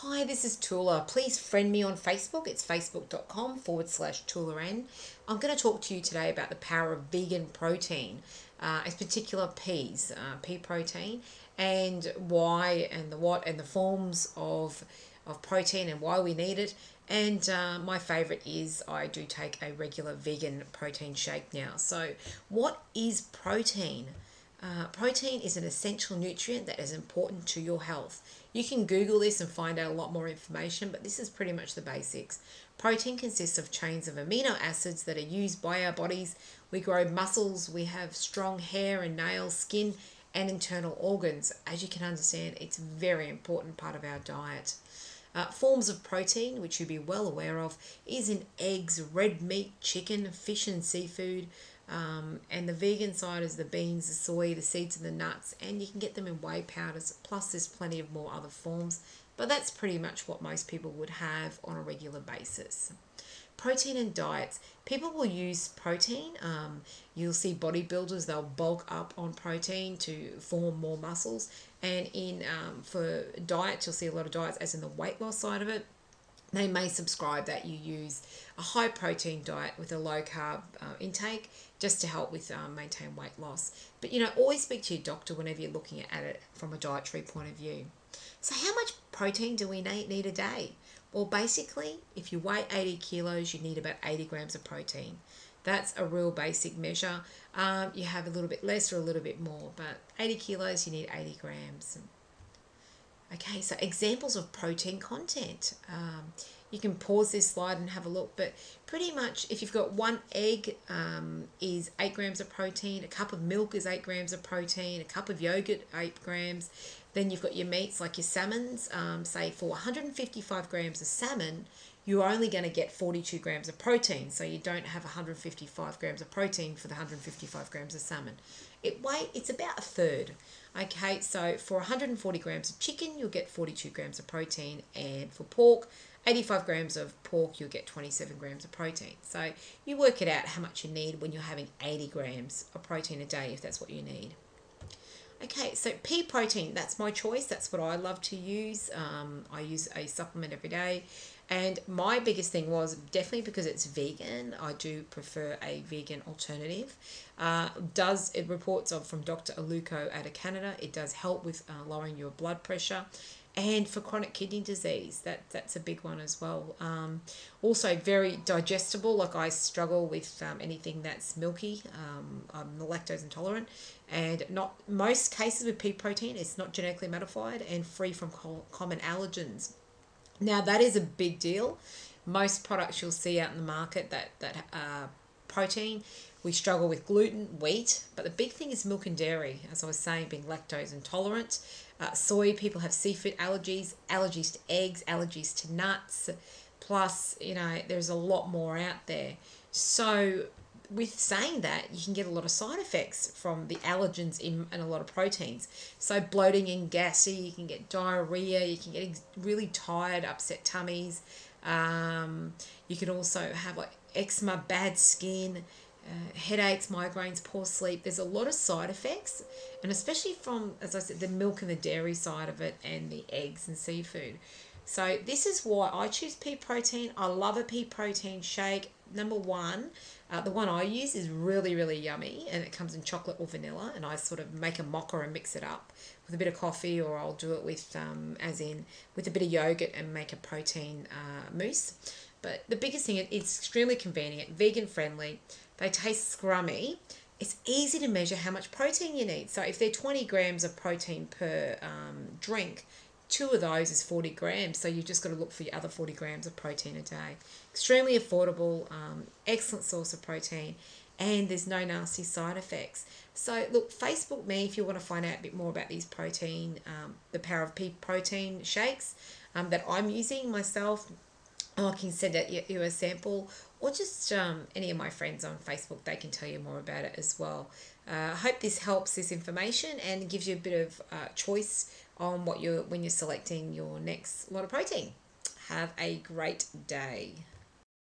Hi, this is Tula. Please friend me on Facebook. It's facebook.com/TulaN. I'm going to talk to you today about the power of vegan protein, in particular peas, pea protein, and why and the what and the forms of protein and why we need it. And my favorite is I do take a regular vegan protein shake now. So, what is protein? Protein is an essential nutrient that is important to your health. You can Google this and find out a lot more information, but this is pretty much the basics. Protein consists of chains of amino acids that are used by our bodies. We grow muscles, we have strong hair and nails, skin, and internal organs. As you can understand, it's a very important part of our diet. Forms of protein, which you'll be well aware of, is in eggs, red meat, chicken, fish, and seafood. And the vegan side is the beans, the soy, the seeds, and the nuts, and you can get them in whey powders. Plus, there's plenty of more other forms, but that's pretty much what most people would have on a regular basis. Protein and diets. People will use protein. You'll see bodybuilders, they'll bulk up on protein to form more muscles. And in for diets, you'll see a lot of diets, as in the weight loss side of it. They may subscribe that you use a high protein diet with a low carb intake just to help with maintain weight loss. But always speak to your doctor whenever you're looking at it from a dietary point of view. So, how much protein do we need a day? Well, basically, if you weigh 80 kilos, you need about 80 grams of protein. That's a real basic measure. You have a little bit less or a little bit more, but 80 kilos, you need 80 grams. Okay, so examples of protein content. You can pause this slide and have a look, but pretty much if you've got one egg is 8 grams of protein, a cup of milk is 8 grams of protein, a cup of yogurt, 8 grams. Then you've got your meats like your salmons. Say for 155 grams of salmon, you're only going to get 42 grams of protein. So you don't have 155 grams of protein for the 155 grams of salmon. It's about a third. Okay, so for 140 grams of chicken, you'll get 42 grams of protein. And for pork, 85 grams of pork, you'll get 27 grams of protein. So you work it out how much you need when you're having 80 grams of protein a day, if that's what you need. Okay, so pea protein, that's my choice. That's what I love to use. I use a supplement every day. And my biggest thing was definitely because it's vegan, I do prefer a vegan alternative. It reports from Dr. Aluko out of Canada. It does help with lowering your blood pressure. And for chronic kidney disease, that's a big one as well. Also very digestible. Like I struggle with anything that's milky. I'm lactose intolerant, and not most cases with pea protein, it's not genetically modified and free from common allergens. Now that is a big deal. Most products you'll see out in the market that protein, we struggle with gluten, wheat, but the big thing is milk and dairy. As I was saying, being lactose intolerant, soy, people have seafood allergies, allergies to eggs, allergies to nuts. Plus, there's a lot more out there. So with saying that, you can get a lot of side effects from the allergens in a lot of proteins. So bloating and gassy, you can get diarrhea, you can get really tired, upset tummies. You can also have like eczema, bad skin, headaches, migraines, poor sleep. There's a lot of side effects, and especially from, as I said, the milk and the dairy side of it and the eggs and seafood. So this is why I choose pea protein. I love a pea protein shake. Number one, the one I use is really, really yummy, and it comes in chocolate or vanilla, and I sort of make a mocha and mix it up with a bit of coffee, or I'll do it with, with a bit of yogurt and make a protein mousse. But the biggest thing, it's extremely convenient, vegan friendly. They taste scrummy. It's easy to measure how much protein you need. So if they're 20 grams of protein per drink, 2 of those is 40 grams. So you've just got to look for your other 40 grams of protein a day. Extremely affordable, excellent source of protein, and there's no nasty side effects. So look, Facebook me if you want to find out a bit more about these protein, the power of pea protein shakes that I'm using myself. I can send you a sample, or just any of my friends on Facebook, they can tell you more about it as well. I hope this helps, this information, and gives you a bit of choice on when you're selecting your next lot of protein. Have a great day.